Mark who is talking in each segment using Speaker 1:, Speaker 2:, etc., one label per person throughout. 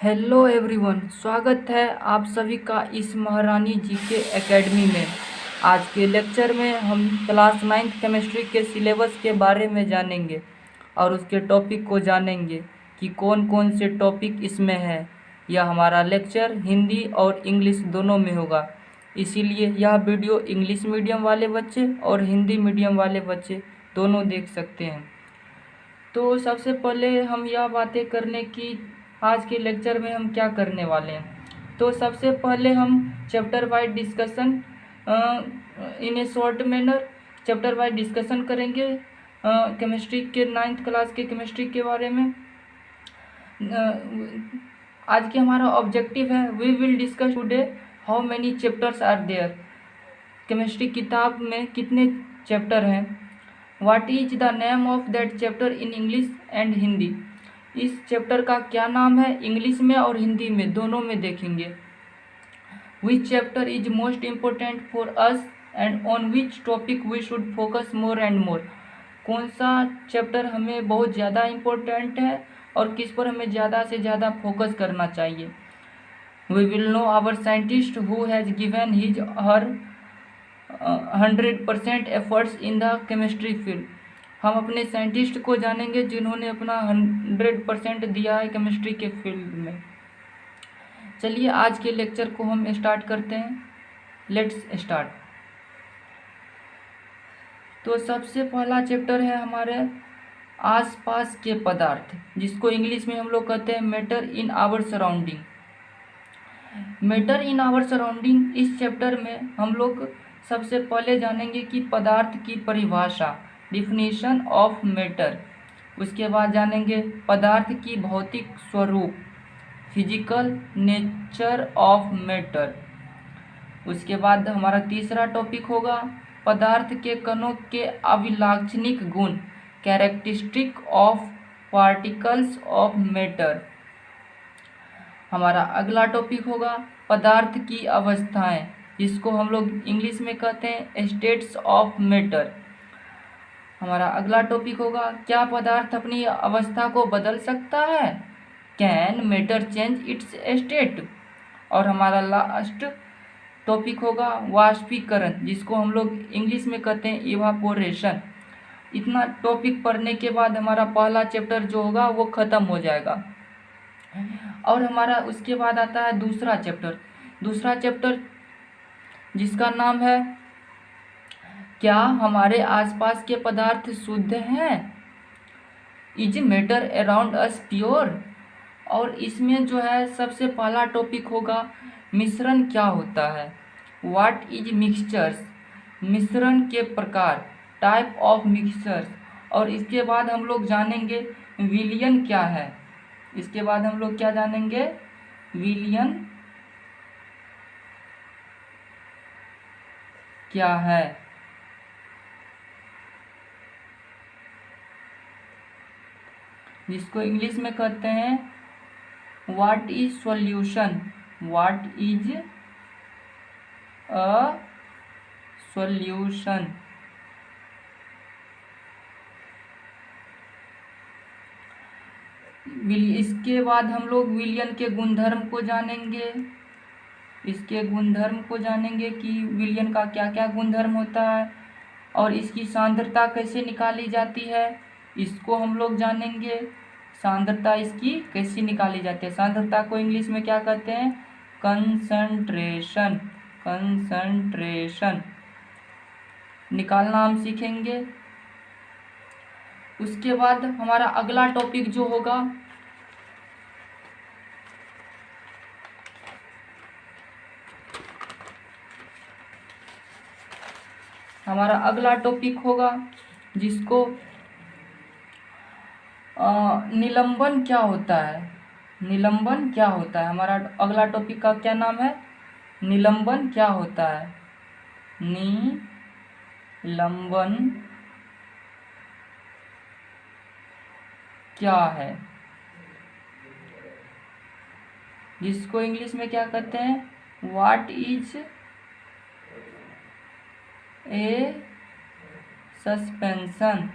Speaker 1: Hello everyone, स्वागत है आप सभी का इस महारानी जी के एकेडमी में। आज के लेक्चर में हम क्लास 9th केमिस्ट्री के सिलेबस के बारे में जानेंगे और उसके टॉपिक को जानेंगे कि कौन कौन से टॉपिक इसमें है। यह हमारा लेक्चर हिंदी और इंग्लिश दोनों में होगा, इसीलिए यह वीडियो इंग्लिश मीडियम वाले बच्चे और हिंदी मीडियम वाले बच्चे दोनों देख सकते हैं। तो सबसे पहले हम यह बातें करने की आज के लेक्चर में हम क्या करने वाले हैं। तो सबसे पहले हम chapter wise discussion in A short manner chapter wise discussion करेंगे केमिस्ट्री के 9th क्लास के केमिस्ट्री के बारे में। आज के हमारा ऑब्जेक्टिव है we will discuss today how many chapters are there. Chemistry किताब में कितने चैप्टर हैं। What is the name of that chapter in English and Hindi. इस चैप्टर का क्या नाम है इंग्लिश में और हिंदी में दोनों में देखेंगे। Which chapter is most important for us and on which topic we should focus more and more. कौन सा चैप्टर हमें बहुत ज़्यादा इम्पोर्टेंट है और किस पर हमें ज़्यादा से ज़्यादा फोकस करना चाहिए। We will know our scientist who has given his her 100% efforts in the chemistry field. हम अपने साइंटिस्ट को जानेंगे जिन्होंने अपना 100% दिया है केमिस्ट्री के फील्ड में। चलिए आज के लेक्चर को हम स्टार्ट करते हैं। Let's start. तो सबसे पहला चैप्टर है हमारे आसपास के पदार्थ, जिसको इंग्लिश में हम लोग कहते हैं matter in our surrounding. Matter in our surrounding इस चैप्टर में हम लोग सबसे पहले जानेंगे कि पदार्थ की परिभाषा, डिफिनीशन ऑफ मैटर। उसके बाद जानेंगे पदार्थ की भौतिक स्वरूप, फिजिकल नेचर ऑफ मैटर। उसके बाद हमारा तीसरा टॉपिक होगा पदार्थ के कणों के अभिलाक्षणिक गुण, characteristic of particles of matter. हमारा अगला टॉपिक होगा पदार्थ की अवस्थाएं, जिसको हम लोग इंग्लिश में कहते हैं स्टेट्स ऑफ मैटर। हमारा अगला टॉपिक होगा क्या पदार्थ अपनी अवस्था को बदल सकता है, can matter change it's state. और हमारा लास्ट टॉपिक होगा वाष्पीकरण, जिसको हम लोग इंग्लिश में कहते हैं इवापोरेशन। इतना टॉपिक पढ़ने के बाद हमारा पहला चैप्टर जो होगा वो ख़त्म हो जाएगा। और हमारा उसके बाद आता है दूसरा चैप्टर जिसका नाम है क्या हमारे आसपास के पदार्थ शुद्ध हैं, is matter around us pure. और इसमें जो है सबसे पहला टॉपिक होगा मिश्रण क्या होता है, व्हाट इज मिक्सचर्स, मिश्रण के प्रकार, टाइप ऑफ मिक्सचर्स। और इसके बाद हम लोग जानेंगे विलयन क्या है। इसके बाद हम लोग क्या जानेंगे, विलयन क्या है। जिसको इंग्लिश में कहते हैं what is solution, what is a solution. इसके बाद हम लोग विलयन के गुणधर्म को जानेंगे। इसके गुणधर्म को जानेंगे कि विलयन का क्या क्या गुणधर्म होता है और इसकी सांद्रता कैसे निकाली जाती है, इसको हम लोग जानेंगे। सांद्रता इसकी कैसे निकाली जाती है, सांद्रता को इंग्लिश में क्या कहते हैं, कंसंट्रेशन। कंसंट्रेशन निकालना हम सीखेंगे। उसके बाद हमारा अगला टॉपिक जो होगा जिसको निलंबन क्या होता है। निलंबन क्या होता है, हमारा अगला टॉपिक का क्या नाम है, निलंबन क्या होता है। निलंबन क्या है, जिसको इंग्लिश में क्या कहते हैं, व्हाट इज ए सस्पेंशन।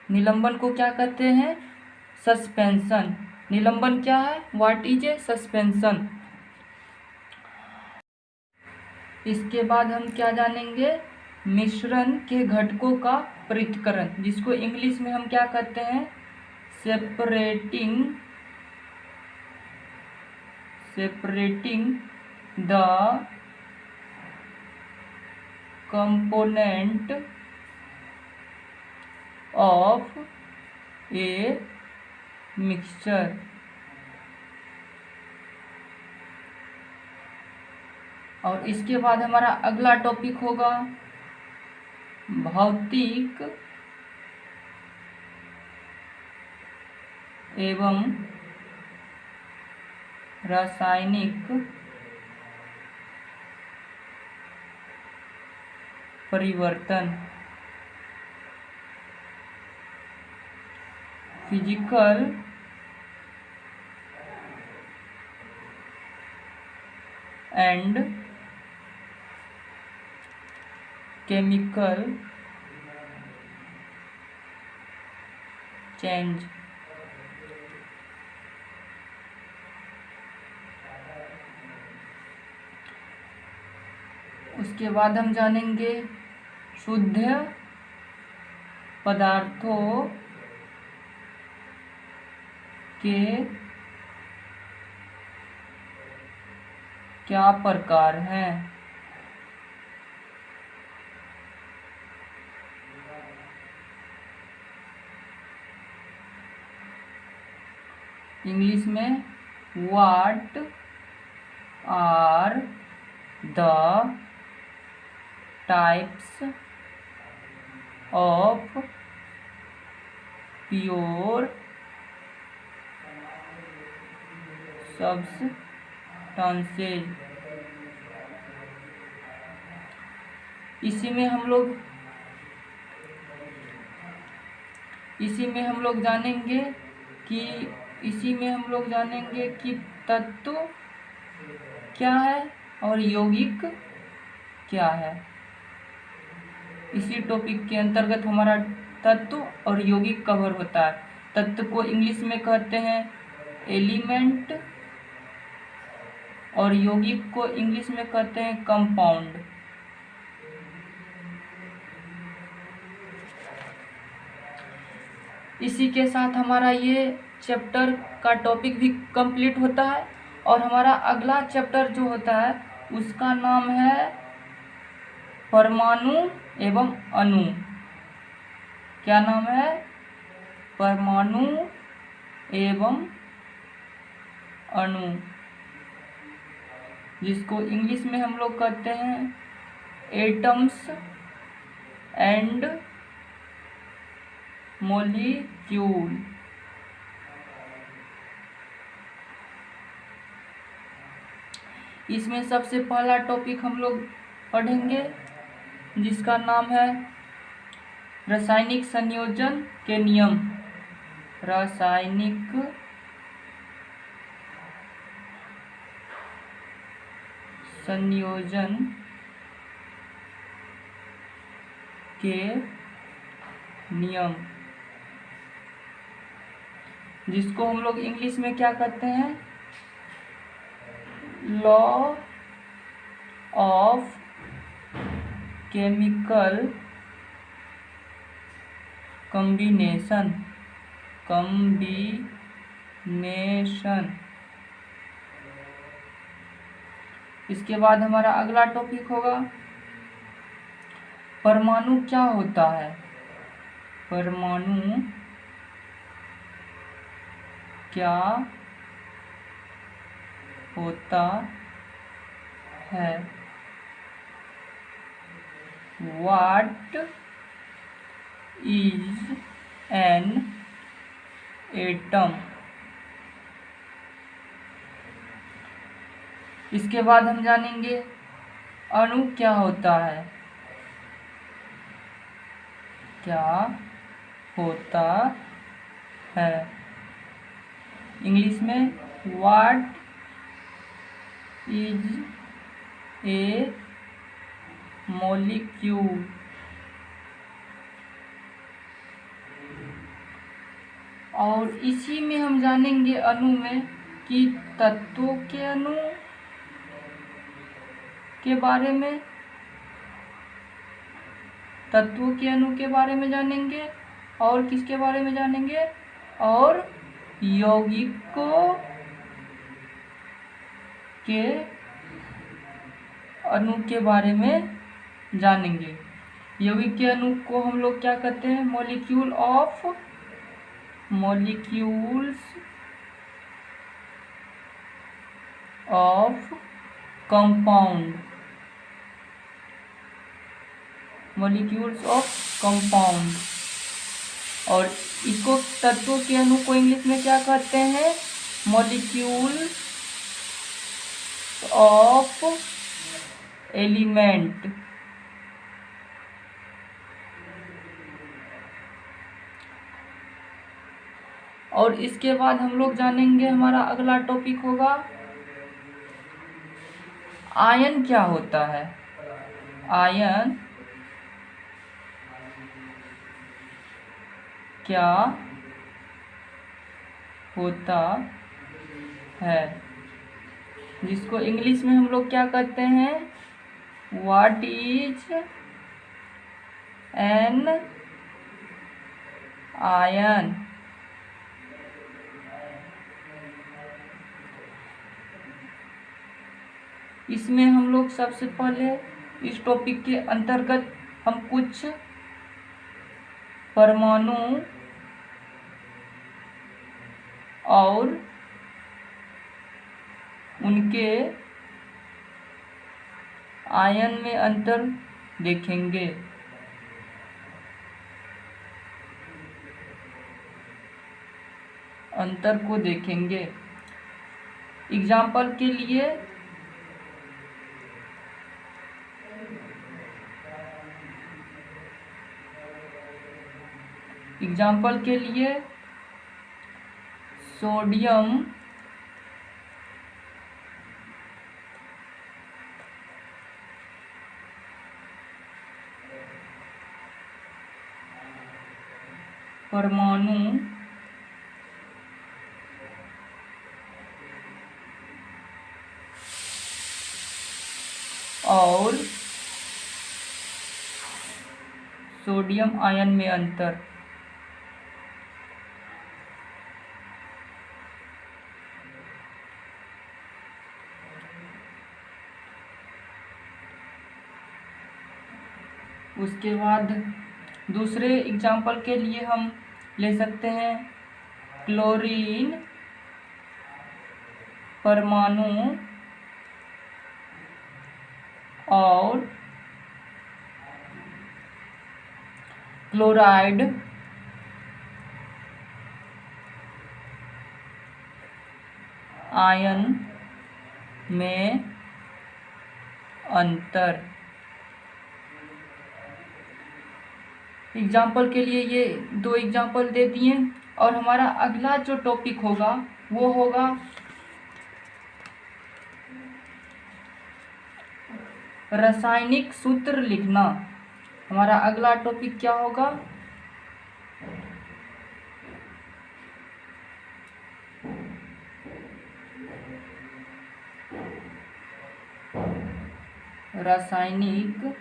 Speaker 1: निलंबन को क्या कहते हैं? सस्पेंशन। निलंबन क्या है? What is a suspension. इसके बाद हम क्या जानेंगे? मिश्रण के घटकों का पृथक्करण, जिसको इंग्लिश में हम क्या कहते हैं? Separating the component of a mixture. और इसके बाद हमारा अगला टॉपिक होगा भौतिक एवं रासायनिक परिवर्तन। Physical and chemical change. उसके बाद हम जानेंगे शुद्ध पदार्थों के क्या प्रकार हैं। इंग्लिश में what are the types of pure substances. इसी में हम जानेंगे कि तत्व क्या है और यौगिक क्या है। इसी टॉपिक के अंतर्गत हमारा तत्व और यौगिक कवर होता है। तत्व को इंग्लिश में कहते हैं एलिमेंट और यौगिक को इंग्लिश में कहते हैं कंपाउंड। इसी के साथ हमारा ये चैप्टर का टॉपिक भी कंप्लीट होता है और हमारा अगला चैप्टर जो होता है उसका नाम है परमाणु एवं अणु। क्या नाम है? परमाणु एवं अणु, जिसको इंग्लिश में हम लोग कहते हैं एटम्स एंड मॉलिक्यूल। इसमें सबसे पहला टॉपिक हम लोग पढ़ेंगे जिसका नाम है रासायनिक संयोजन के नियम। रासायनिक संयोजन के नियम, जिसको हम लोग इंग्लिश में क्या कहते हैं? Law of chemical combination. इसके बाद हमारा अगला टॉपिक होगा परमाणु क्या होता है। परमाणु क्या होता है? What is an atom? इसके बाद हम जानेंगे अणु क्या होता है। क्या होता है? इंग्लिश में व्हाट इज ए मॉलिक्यूल। और इसी में हम जानेंगे अणु में कि तत्वों के अणु के बारे में, तत्वों के अणु के बारे में जानेंगे और किसके बारे में जानेंगे, और यौगिकों के अणु के बारे में जानेंगे। यौगिक के अणु को हम लोग क्या कहते हैं, molecules of compound, molecules of compound. और इसको तत्वों के अणु को इंग्लिश में क्या कहते हैं, मॉलिक्यूल्स ऑफ एलिमेंट। और इसके बाद हम लोग जानेंगे, हमारा अगला टॉपिक होगा आयन क्या होता है। आयन क्या होता है, जिसको इंग्लिश में हम लोग क्या कहते हैं, व्हाट इज एन आयन। इसमें हम लोग सबसे पहले इस टॉपिक के अंतर्गत हम कुछ परमाणु और उनके आयन में अंतर देखेंगे। अंतर को देखेंगे। एग्जाम्पल के लिए सोडियम परमाणु और सोडियम आयन में अंतर। उसके बाद दूसरे एग्जाम्पल के लिए हम ले सकते हैं क्लोरीन परमाणु और क्लोराइड आयन में अंतर। एग्जाम्पल के लिए ये दो एग्जाम्पल दे दिए। और हमारा अगला जो टॉपिक होगा वो होगा रासायनिक सूत्र लिखना। हमारा अगला टॉपिक क्या होगा, रासायनिक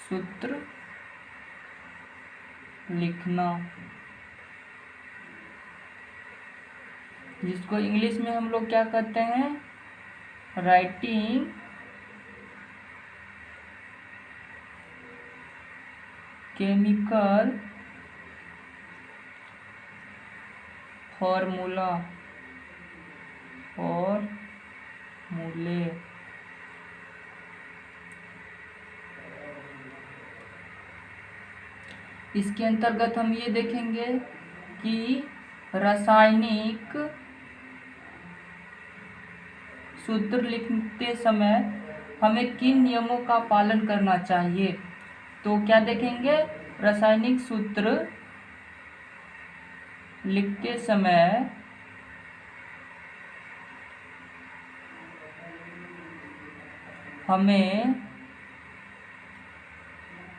Speaker 1: सूत्र लिखना, जिसको इंग्लिश में हम लोग क्या कहते हैं, राइटिंग केमिकल फॉर्मूले। इसके अंतर्गत हम ये देखेंगे कि रासायनिक सूत्र लिखते समय हमें किन नियमों का पालन करना चाहिए। तो क्या देखेंगे, रासायनिक सूत्र लिखते समय हमें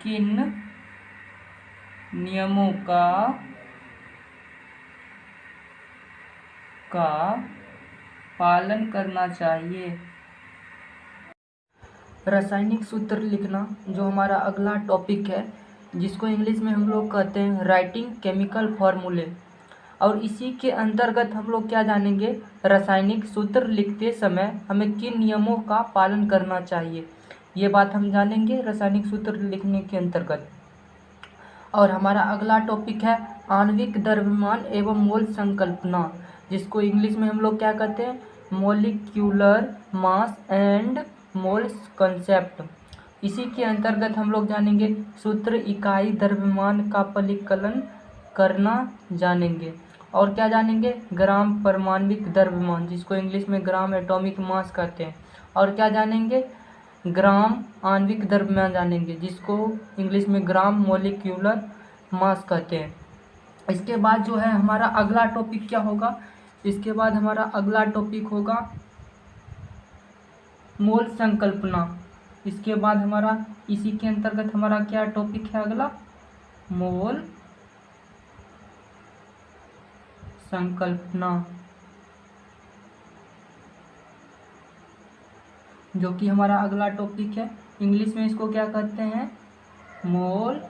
Speaker 1: किन नियमों का पालन करना चाहिए। रासायनिक सूत्र लिखना जो हमारा अगला टॉपिक है, जिसको इंग्लिश में हम लोग कहते हैं राइटिंग केमिकल फॉर्मूले। और इसी के अंतर्गत हम लोग क्या जानेंगे, रासायनिक सूत्र लिखते समय हमें किन नियमों का पालन करना चाहिए, ये बात हम जानेंगे रासायनिक सूत्र लिखने के अंतर्गत। और हमारा अगला टॉपिक है आणविक द्रव्यमान एवं मोल संकल्पना, जिसको इंग्लिश में हम लोग क्या कहते हैं, molecular mass and moles concept. इसी के अंतर्गत हम लोग जानेंगे सूत्र इकाई द्रव्यमान का परिकलन करना जानेंगे। और क्या जानेंगे, ग्राम परमाणविक द्रव्यमान, जिसको इंग्लिश में ग्राम एटॉमिक मास कहते हैं। और क्या जानेंगे, ग्राम आणविक द्रव्यमान जानेंगे, जिसको इंग्लिश में ग्राम मोलिक्यूलर मास कहते हैं। इसके बाद जो है हमारा अगला टॉपिक क्या होगा, इसके बाद हमारा अगला टॉपिक होगा मोल संकल्पना। इसके बाद हमारा इसी के अंतर्गत हमारा क्या टॉपिक है अगला, मोल संकल्पना, जो कि हमारा अगला टॉपिक है। इंग्लिश में इसको क्या कहते हैं, मोल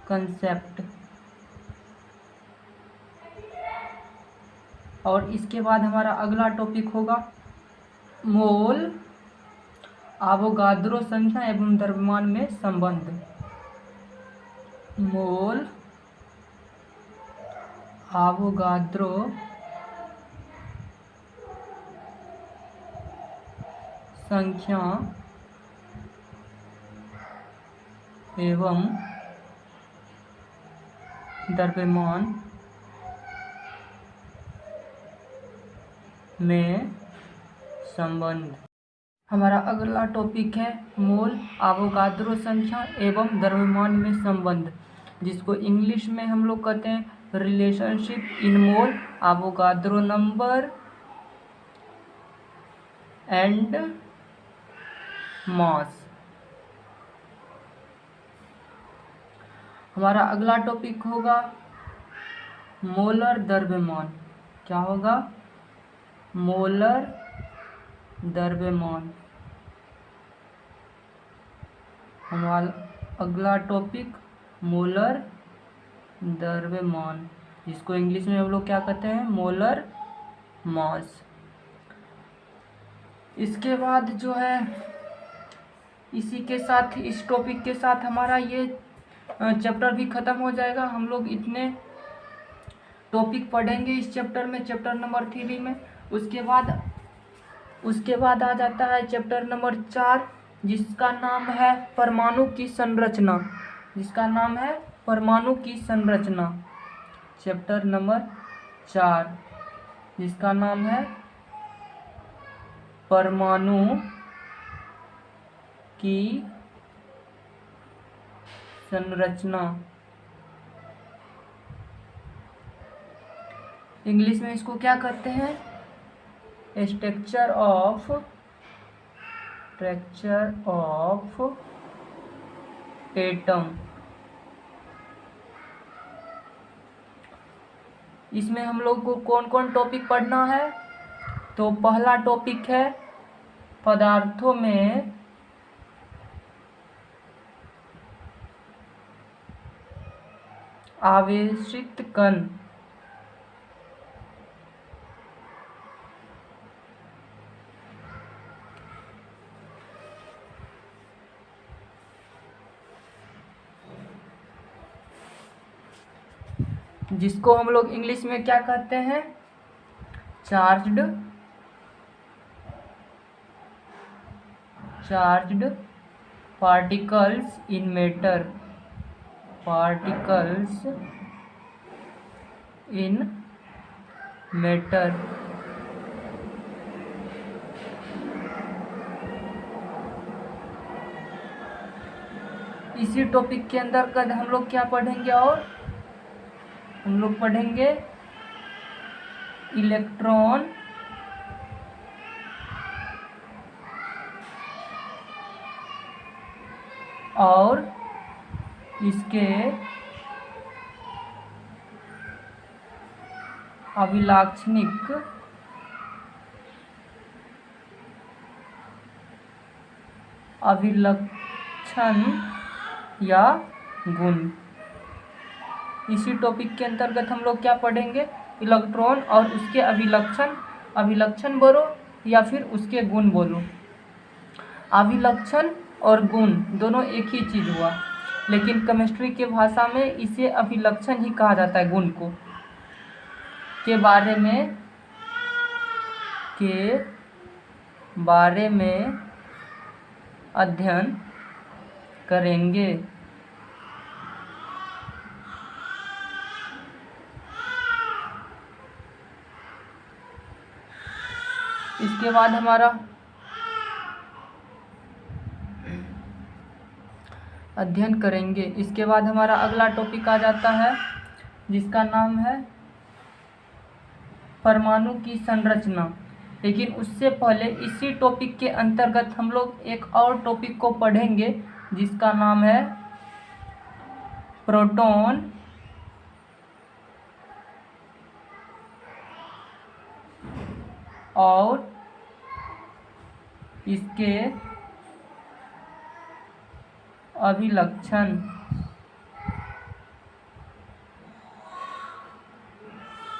Speaker 1: कंसेप्ट। और इसके बाद हमारा अगला टॉपिक होगा मोल आवोगाद्रो संख्या एवं द्रव्यमान में संबंध। मोल आवोगाद्रो संख्या एवं द्रव्यमान में संबंध। हमारा अगला टॉपिक है मोल आवोगाद्रो संख्या एवं द्रव्यमान में संबंध, जिसको इंग्लिश में हम लोग कहते हैं relationship in mole Avogadro number and mass. हमारा अगला टॉपिक होगा मोलर द्रव्यमान। क्या होगा, मोलर द्रव्यमान। हमारा अगला टॉपिक मोलर द्रव्यमान, जिसको इंग्लिश में हम लोग क्या कहते हैं, मोलर मास। इसके बाद जो है इसी के साथ, इस टॉपिक के साथ हमारा ये चैप्टर भी ख़त्म हो जाएगा। हम लोग इतने टॉपिक पढ़ेंगे इस चैप्टर में, चैप्टर नंबर 3 में। उसके बाद आ जाता है चैप्टर नंबर 4, जिसका नाम है परमाणु की संरचना। जिसका नाम है परमाणु की संरचना, चैप्टर नंबर 4, जिसका नाम है परमाणु की संरचना। इंग्लिश में इसको क्या कहते हैं, स्ट्रक्चर ऑफ एटम। इसमें हम लोग को कौन कौन टॉपिक पढ़ना है, तो पहला टॉपिक है पदार्थों में आवेशित कण। जिसको हम लोग इंग्लिश में क्या कहते हैं, charged particles in matter. Particles in matter. इसी टॉपिक के अंदर हम लोग क्या पढ़ेंगे, और हम लोग पढ़ेंगे इलेक्ट्रॉन और इसके अभिलाक्षणिक अभिलक्षण या गुण। इसी टॉपिक के अंतर्गत हम लोग क्या पढ़ेंगे, इलेक्ट्रॉन और उसके अभिलक्षण बोलो या फिर उसके गुण बोलो। अभिलक्षण और गुण दोनों एक ही चीज़ हुआ, लेकिन केमिस्ट्री के भाषा में इसे अभिलक्षण ही कहा जाता है। गुण को के बारे में अध्ययन करेंगे। इसके बाद हमारा अध्ययन करेंगे। इसके बाद हमारा अगला टॉपिक आ जाता है जिसका नाम है परमाणु की संरचना। लेकिन उससे पहले इसी टॉपिक के अंतर्गत हम लोग एक और टॉपिक को पढ़ेंगे जिसका नाम है प्रोटॉन और इसके अभिलक्षण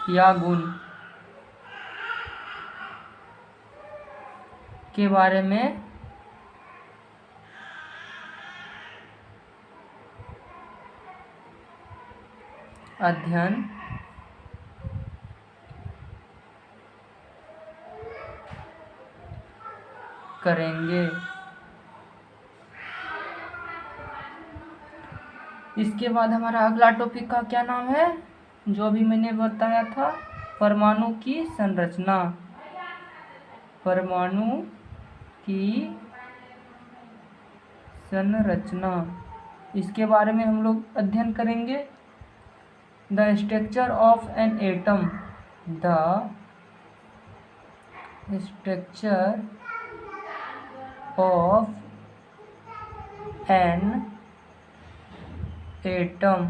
Speaker 1: या गुण के बारे में अध्ययन करेंगे। इसके बाद हमारा अगला टॉपिक का क्या नाम है, जो अभी मैंने बताया था, परमाणु की संरचना। परमाणु की संरचना, इसके बारे में हम लोग अध्ययन करेंगे। The structure of an atom, the structure of an atom.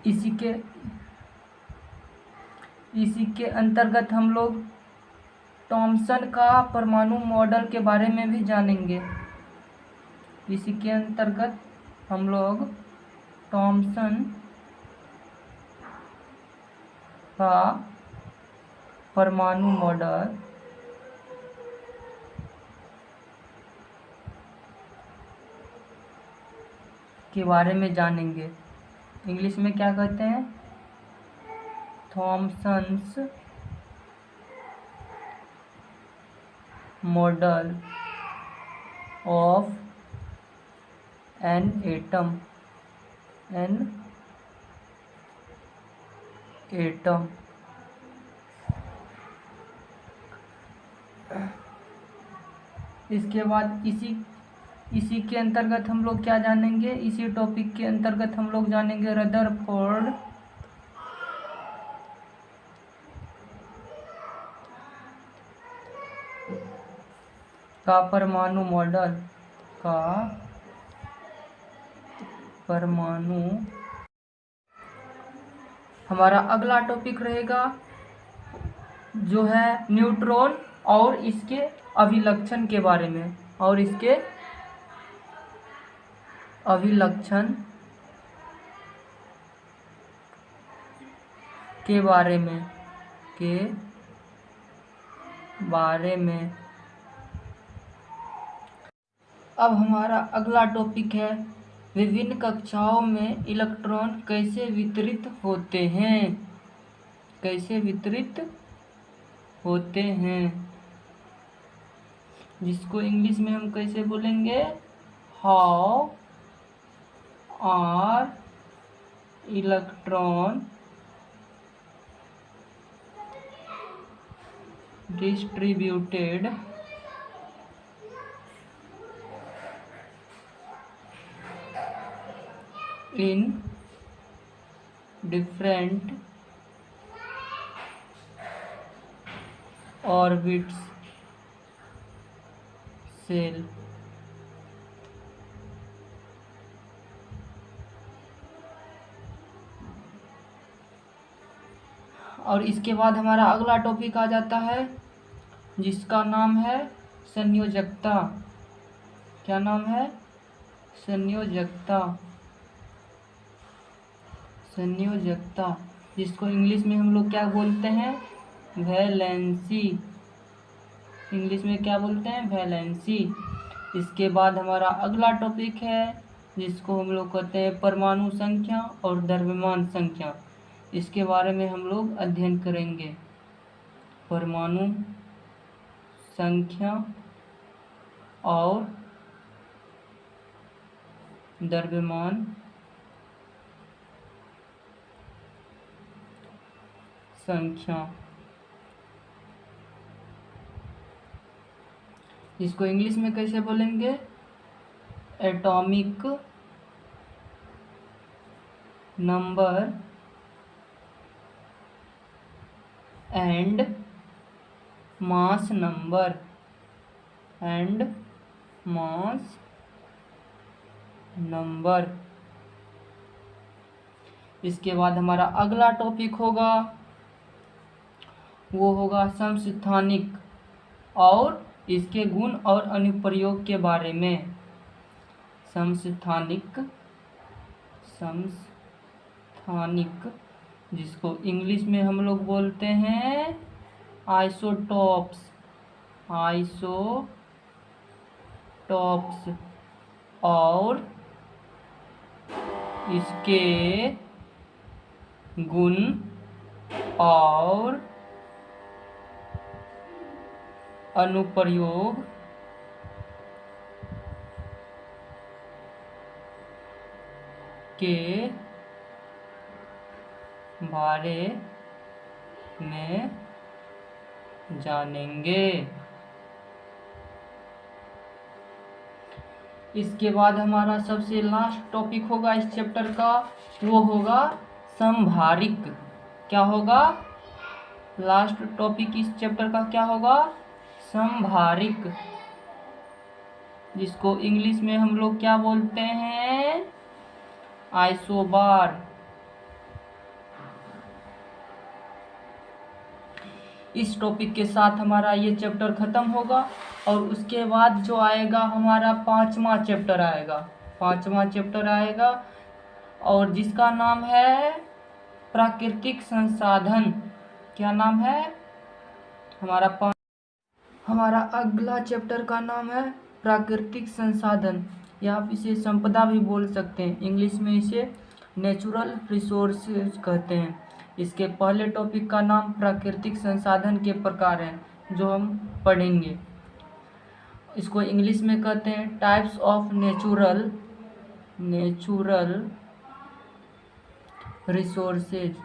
Speaker 1: इसी के अंतर्गत हम लोग थॉमसन का परमाणु मॉडल के बारे में भी जानेंगे। इसी के अंतर्गत हम लोग थॉमसन का परमाणु मॉडल के बारे में जानेंगे। इंग्लिश में क्या कहते हैं, Thomson's model of an atom. इसके बाद इसी के अंतर्गत हम लोग क्या जानेंगे, इसी टॉपिक के अंतर्गत हम लोग जानेंगे रदरफोर्ड का परमाणु मॉडल का परमाणु। हमारा अगला टॉपिक रहेगा जो है न्यूट्रॉन और इसके अभिलक्षण के बारे में, और इसके अभिलक्षण के बारे में। अब हमारा अगला टॉपिक है विभिन्न कक्षाओं में इलेक्ट्रॉन कैसे वितरित होते हैं, जिसको इंग्लिश में हम कैसे बोलेंगे, how are electron distributed in different orbits shell. और इसके बाद हमारा अगला टॉपिक आ जाता है जिसका नाम है संयोजकता। क्या नाम है? संयोजकता। संयोजकता जिसको इंग्लिश में हम लोग क्या बोलते हैं? वैलेंसी। इंग्लिश में क्या बोलते हैं? वैलेंसी। इसके बाद हमारा अगला टॉपिक है जिसको हम लोग कहते हैं परमाणु संख्या और द्रव्यमान संख्या। इसके बारे में हम लोग अध्ययन करेंगे। परमाणु संख्या और द्रव्यमान संख्या, इसको इंग्लिश में कैसे बोलेंगे? Atomic number and mass number. And mass number. इसके बाद हमारा अगला टॉपिक होगा वो होगा समस्थानिक और इसके गुण और अनुप्रयोग के बारे में। समस्थानिक जिसको इंग्लिश में हम लोग बोलते हैं आइसोटॉप्स। और इसके गुण और अनुप्रयोग के बारे में जानेंगे। इसके बाद हमारा सबसे लास्ट टॉपिक होगा इस चैप्टर का, वो होगा समभारिक। क्या होगा? लास्ट टॉपिक इस चैप्टर का क्या होगा? समभारिक, जिसको इंग्लिश में हम लोग क्या बोलते हैं? आइसोबार। इस टॉपिक के साथ हमारा ये चैप्टर खत्म होगा और उसके बाद जो आएगा हमारा पांचवा चैप्टर आएगा और जिसका नाम है प्राकृतिक संसाधन। क्या नाम है? हमारा अगला चैप्टर का नाम है प्राकृतिक संसाधन, या आप इसे संपदा भी बोल सकते हैं। इंग्लिश में इसे नेचुरल रिसोर्सेज कहते हैं। इसके पहले टॉपिक का नाम प्राकृतिक संसाधन के प्रकार हैं जो हम पढ़ेंगे। इसको इंग्लिश में कहते हैं टाइप्स ऑफ नेचुरल रिसोर्सेज।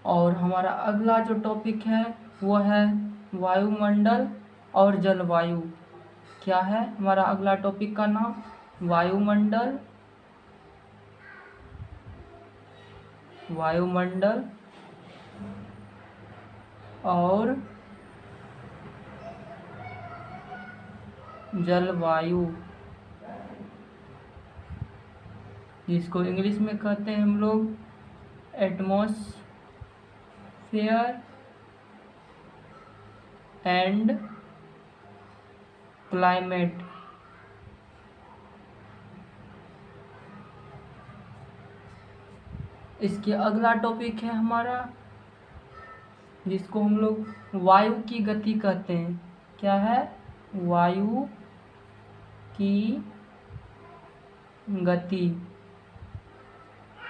Speaker 1: और हमारा अगला जो टॉपिक है वो है वायुमंडल और जलवायु। क्या है हमारा अगला टॉपिक का नाम? वायुमंडल और जलवायु, जिसको इंग्लिश में कहते हैं हम लोग एटमॉस्फेयर एंड क्लाइमेट। इसके अगला टॉपिक है हमारा जिसको हम लोग वायु की गति कहते हैं। क्या है? वायु की गति,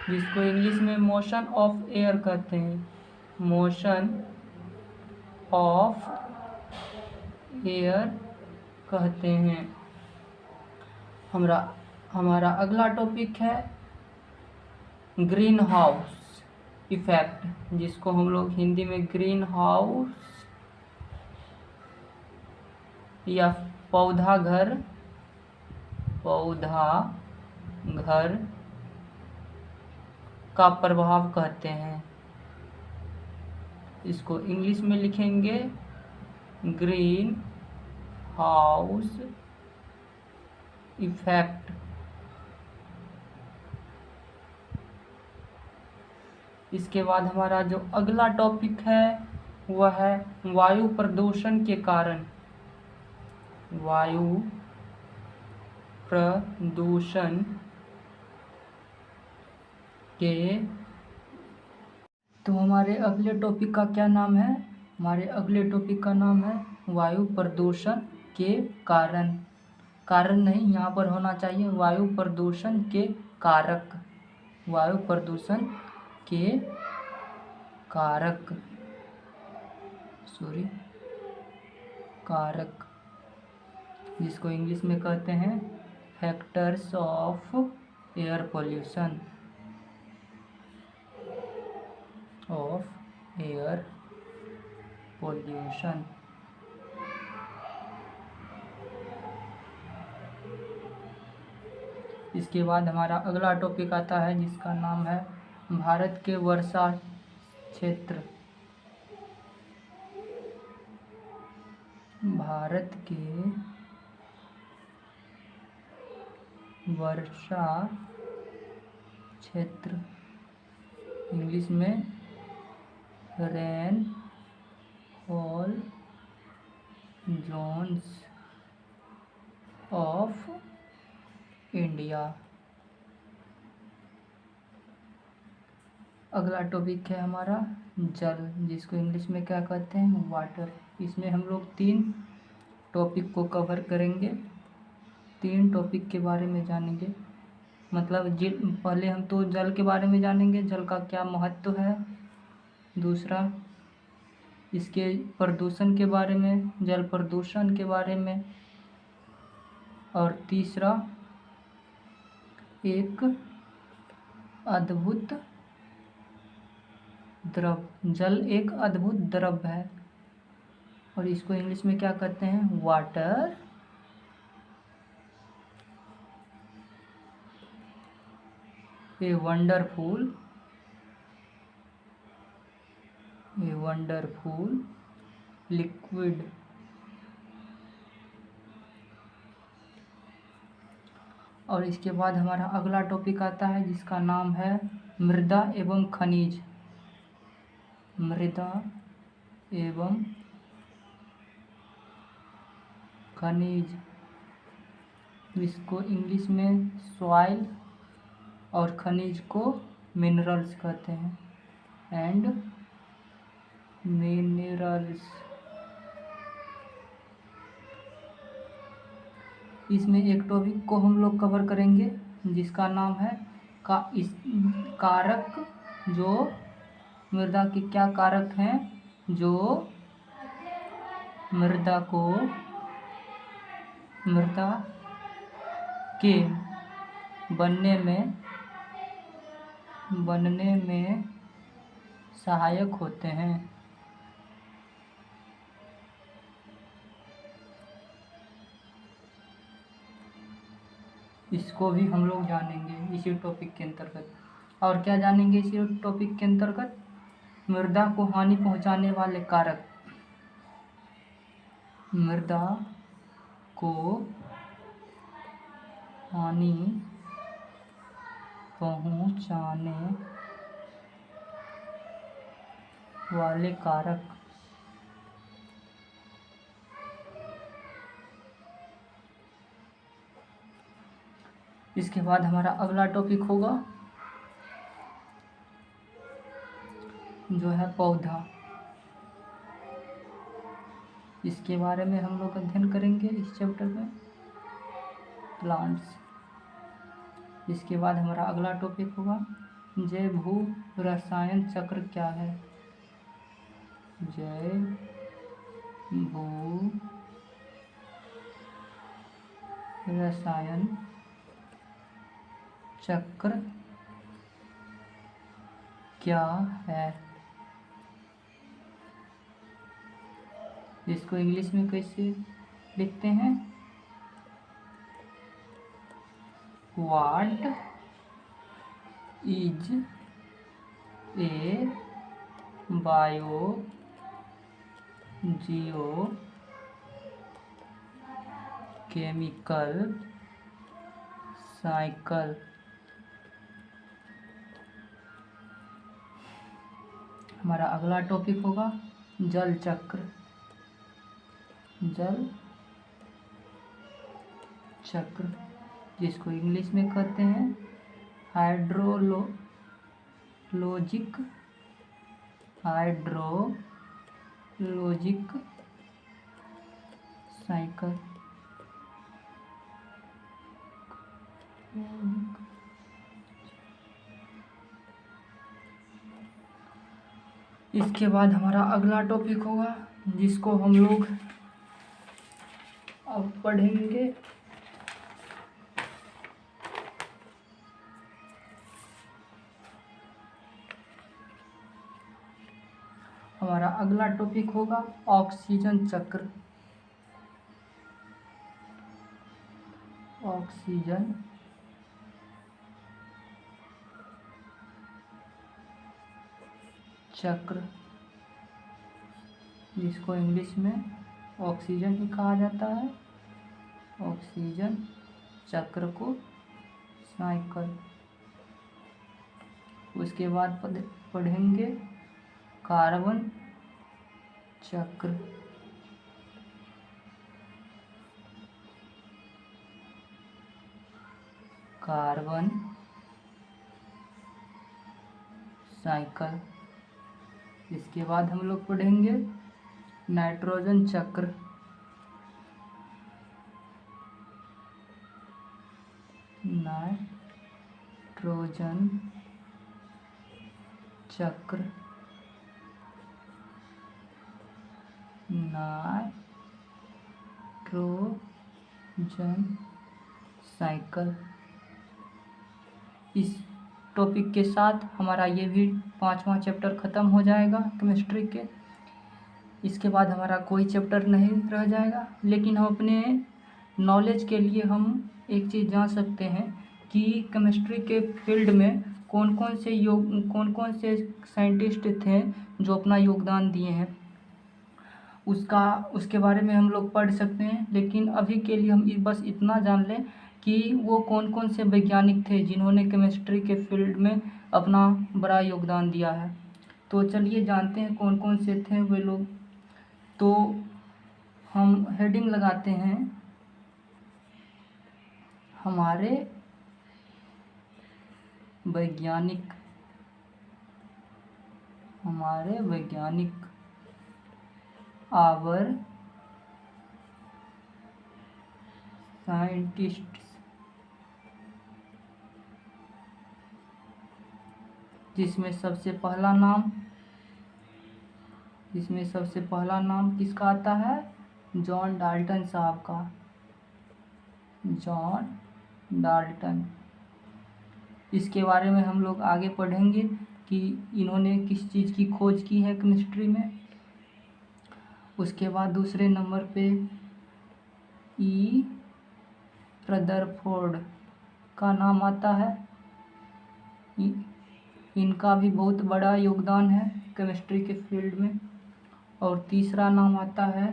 Speaker 1: जिसको इंग्लिश में मोशन ऑफ एयर कहते हैं। मोशन ऑफ एयर कहते हैं। हमारा अगला टॉपिक है ग्रीन हाउस इफेक्ट, जिसको हम लोग हिंदी में ग्रीन हाउस या पौधा घर का प्रभाव कहते हैं। इसको इंग्लिश में लिखेंगे ग्रीन हाउस इफेक्ट। इसके बाद हमारा जो अगला टॉपिक है वह है वायु प्रदूषण के कारण। वायु प्रदूषण के तो हमारे अगले टॉपिक का क्या नाम है? हमारे अगले टॉपिक का नाम है वायु प्रदूषण के कारण। कारण नहीं, यहाँ पर होना चाहिए वायु प्रदूषण के कारक। वायु प्रदूषण के कारक, कारक, जिसको इंग्लिश में कहते हैं फैक्टर्स ऑफ एयर पोल्यूशन, इसके बाद हमारा अगला टॉपिक आता है जिसका नाम है भारत के वर्षा क्षेत्र। भारत के वर्षा क्षेत्र, इंग्लिश में rain fall zones of India. अगला टॉपिक है हमारा जल, जिसको इंग्लिश में क्या कहते हैं? वाटर। इसमें हम लोग 3 टॉपिक को कवर करेंगे, 3 टॉपिक के बारे में जानेंगे। मतलब पहले हम तो जल के बारे में जानेंगे, जल का क्या महत्व है। दूसरा इसके प्रदूषण के बारे में, जल प्रदूषण के बारे में। और तीसरा एक अद्भुत द्रव, जल एक अद्भुत द्रव है और इसको इंग्लिश में क्या कहते हैं? वाटर। A wonderful liquid. और इसके बाद हमारा अगला टॉपिक आता है जिसका नाम है मृदा एवं खनिज। मृदा एवं खनिज, जिसको इंग्लिश में सॉइल और खनिज को मिनरल्स कहते हैं, एंड मिनरल्स। इसमें एक टॉपिक को हम लोग कवर करेंगे जिसका नाम है कारक। जो मृदा के क्या कारक हैं जो मृदा के बनने में सहायक होते हैं। इसको भी हम लोग जानेंगे इसी टॉपिक के अंतर्गत। और क्या जानेंगे इसी टॉपिक के अंतर्गत? मृदा को हानि पहुंचाने वाले कारक। मृदा को हानि पहुंचाने वाले कारक। इसके बाद हमारा अगला टॉपिक होगा जो है पौधा। इसके बारे में हम लोग अध्ययन करेंगे इस चैप्टर में, प्लांट्स। इसके बाद हमारा अगला टॉपिक होगा जैव भू रसायन चक्र क्या है। जैव भू रसायन चक्र क्या है। इसको इंग्लिश में कैसे लिखते हैं? What is a bio Jio chemical cycle. हमारा अगला टॉपिक होगा जल चक्र। जल चक्र जिसको इंग्लिश में कहते हैं हाइड्रोलॉजिक साइकिल। इसके बाद हमारा अगला टॉपिक होगा जिसको हम लोग अब पढ़ेंगे हमारा अगला टॉपिक होगा ऑक्सीजन चक्र। ऑक्सीजन चक्र जिसको इंग्लिश में ऑक्सीजन ही कहा जाता है। ऑक्सीजन चक्र को साइकिल। उसके बाद पढ़ेंगे कार्बन चक्र। Carbon cycle. इसके बाद हम लोग पढ़ेंगे नाइट्रोजन चक्र। नाइट्रोजन चक्र। Nitrogen cycle. इस टॉपिक के साथ हमारा ये भी 5वां चैप्टर ख़त्म हो जाएगा केमिस्ट्री के। इसके बाद हमारा कोई चैप्टर नहीं रह जाएगा, लेकिन हम अपने नॉलेज के लिए हम एक चीज़ जान सकते हैं कि केमिस्ट्री के फील्ड में कौन कौन से साइंटिस्ट थे जो अपना योगदान दिए हैं, उसके बारे में हम लोग पढ़ सकते हैं। लेकिन अभी के लिए हम बस इतना जान लें कि वो कौन कौन से वैज्ञानिक थे जिन्होंने केमिस्ट्री के फील्ड में अपना बड़ा योगदान दिया है। तो चलिए जानते हैं कौन कौन से थे वे लोग। तो हम हेडिंग लगाते हैं हमारे वैज्ञानिक। Our scientist. जिसमें सबसे पहला नाम किसका आता है? जॉन डाल्टन साहब का। John Dalton. इसके बारे में हम लोग आगे पढ़ेंगे कि इन्होंने किस चीज़ की खोज की है केमिस्ट्री में। उसके बाद दूसरे नंबर पे ई रदरफोर्ड का नाम आता है। इनका भी बहुत बड़ा योगदान है केमिस्ट्री के फील्ड में। और तीसरा नाम आता है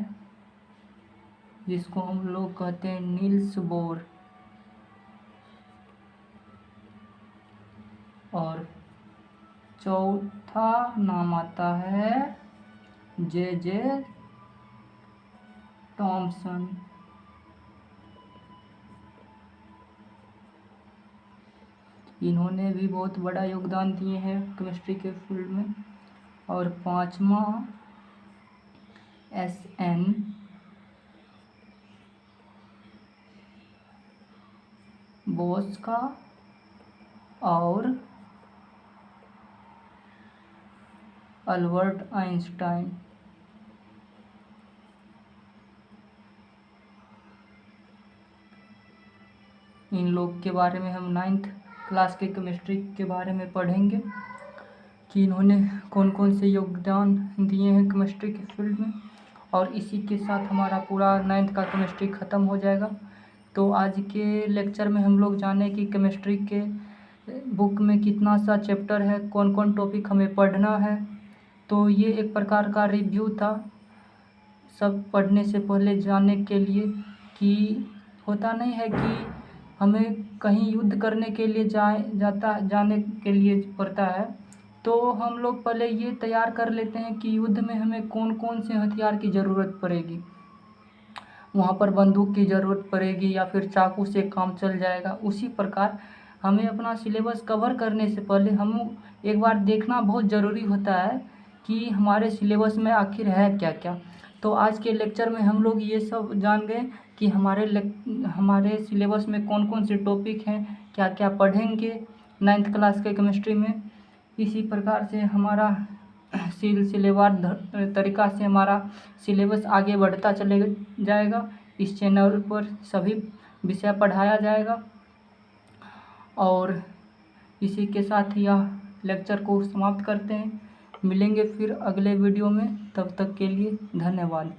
Speaker 1: जिसको हम लोग कहते हैं नील्स बोर। और चौथा नाम आता है जे थॉमसन। इन्होंने भी बहुत बड़ा योगदान दिए हैं केमिस्ट्री के फील्ड में। और पांचवा SN बोस का और अल्बर्ट आइंस्टाइन। इन लोग के बारे में हम 9th क्लास के केमिस्ट्री के बारे में पढ़ेंगे कि इन्होंने कौन कौन से योगदान दिए हैं केमिस्ट्री के फील्ड में। और इसी के साथ हमारा पूरा 9th का केमिस्ट्री ख़त्म हो जाएगा। तो आज के लेक्चर में हम लोग जाने कि केमिस्ट्री के बुक में कितना सा चैप्टर है, कौन कौन टॉपिक हमें पढ़ना है। तो ये एक प्रकार का रिव्यू था, सब पढ़ने से पहले जानने के लिए कि होता नहीं है कि हमें कहीं युद्ध करने के लिए जाने के लिए पड़ता है, तो हम लोग पहले ये तैयार कर लेते हैं कि युद्ध में हमें कौन कौन से हथियार की ज़रूरत पड़ेगी। वहाँ पर बंदूक की ज़रूरत पड़ेगी या फिर चाकू से काम चल जाएगा। उसी प्रकार हमें अपना सिलेबस कवर करने से पहले हम एक बार देखना बहुत ज़रूरी होता है कि हमारे सिलेबस में आखिर है क्या क्या। तो आज के लेक्चर में हम लोग ये सब जान गए कि हमारे सिलेबस में कौन कौन से टॉपिक हैं, क्या क्या पढ़ेंगे 9th क्लास के केमिस्ट्री में। इसी प्रकार से हमारा सिलसिलेवार तरीक़ा से हमारा सिलेबस आगे बढ़ता चले जाएगा। इस चैनल पर सभी विषय पढ़ाया जाएगा। और इसी के साथ यह लेक्चर को समाप्त करते हैं। मिलेंगे फिर अगले वीडियो में, तब तक के लिए धन्यवाद।